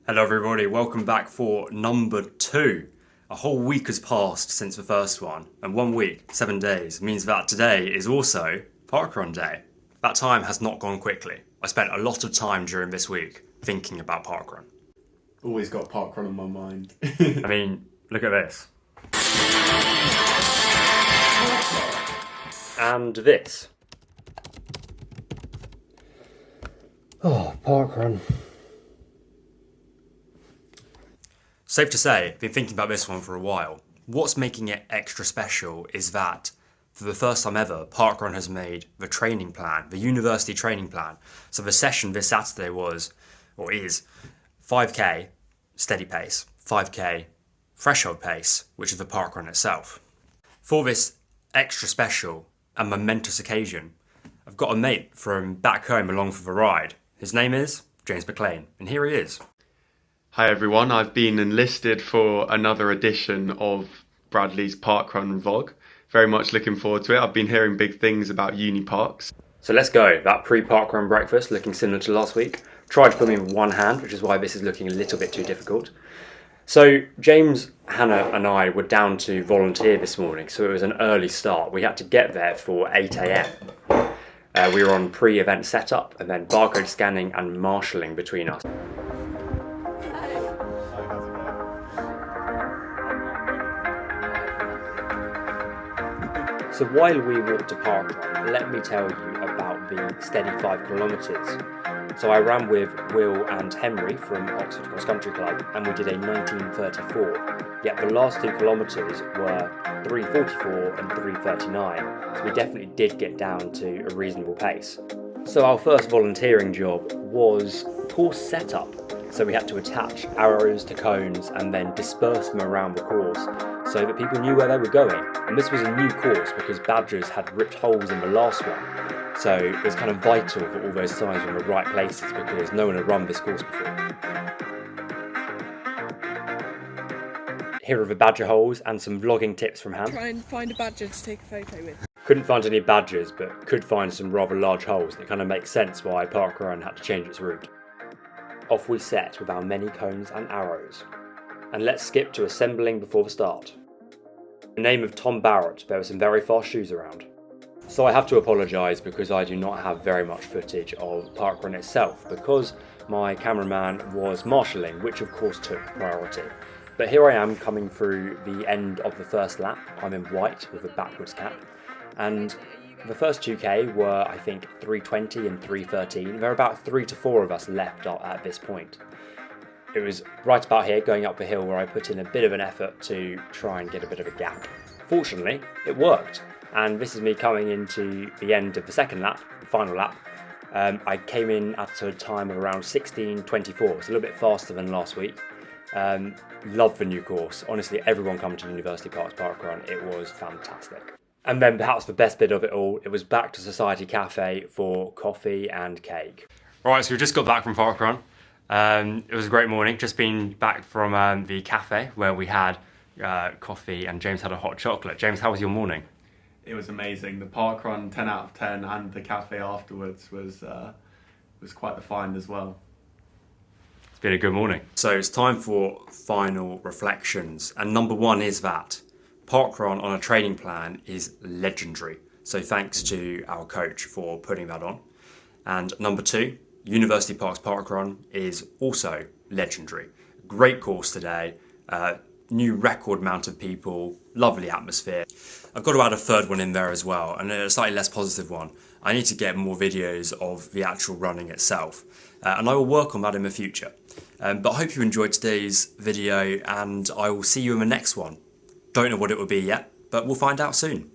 Hello everybody, welcome back for number 2. A whole week has passed since the first one, and 1 week, 7 days, means that today is also parkrun day. That time has not gone quickly. I spent a lot of time during this week thinking about parkrun. Always got parkrun on my mind. I mean, look at this. And this. Oh, parkrun. Safe to say, I've been thinking about this one for a while. What's making it extra special is that, for the first time ever, parkrun has made the training plan, the university training plan. So the session this Saturday was, or is, 5k steady pace, 5k threshold pace, which is the parkrun itself. For this extra special and momentous occasion, I've got a mate from back home along for the ride. His name is James McLean, and here he is. Hi everyone, I've been enlisted for another edition of Bradley's parkrun vlog. Very much looking forward to it. I've been hearing big things about Uni Parks. So let's go. That pre-parkrun breakfast looking similar to last week. Tried filming with one hand, which is why this is looking a little bit too difficult. So James, Hannah and I were down to volunteer this morning, so it was an early start. We had to get there for 8 a.m. We were on pre-event setup and then barcode scanning and marshalling between us. So while we walked to parkrun, let me tell you about the steady 5 kilometres. So I ran with Will and Henry from Oxford Cross Country Club, and we did a 19:34. Yet the last 2 kilometres were 3:44 and 3:39, so we definitely did get down to a reasonable pace. So our first volunteering job was course setup. So we had to attach arrows to cones and then disperse them around the course so that people knew where they were going. And this was a new course because badgers had ripped holes in the last one. So it was kind of vital that all those signs were in the right places because no one had run this course before. Here are the badger holes and some vlogging tips from Han. Try and find a badger to take a photo with. Couldn't find any badgers, but could find some rather large holes, and it kind of makes sense why parkrun had to change its route. Off we set with our many cones and arrows. And let's skip to assembling before the start. In the name of Tom Barrett, there were some very fast shoes around. So I have to apologise because I do not have very much footage of parkrun itself because my cameraman was marshalling, which of course took priority. But here I am coming through the end of the first lap. I'm in white with a backwards cap. And the first 2k were, I think, 3:20 and 3:13. There are about 3 to 4 of us left at this point. It was right about here, going up the hill, where I put in a bit of an effort to try and get a bit of a gap. Fortunately, it worked. And this is me coming into the end of the second lap, the final lap. I came in at a time of around 16:24. It's a little bit faster than last week. Love the new course. Honestly, everyone coming to Uni Parks Parkrun, it was fantastic. And then perhaps the best bit of it all, it was back to Society Cafe for coffee and cake. Alright, so we just got back from parkrun. It was a great morning, just been back from the cafe where we had coffee and James had a hot chocolate. James, how was your morning? It was amazing. The parkrun 10 out of 10 and the cafe afterwards was quite the find as well. It's been a good morning. So it's time for final reflections, and number 1 is that parkrun on a training plan is legendary. So thanks to our coach for putting that on. And number 2, University Parks Parkrun is also legendary. Great course today, new record amount of people, lovely atmosphere. I've got to add a third one in there as well, and a slightly less positive one. I need to get more videos of the actual running itself, and I will work on that in the future. But I hope you enjoyed today's video, and I will see you in the next one. Don't know what it will be yet, but we'll find out soon.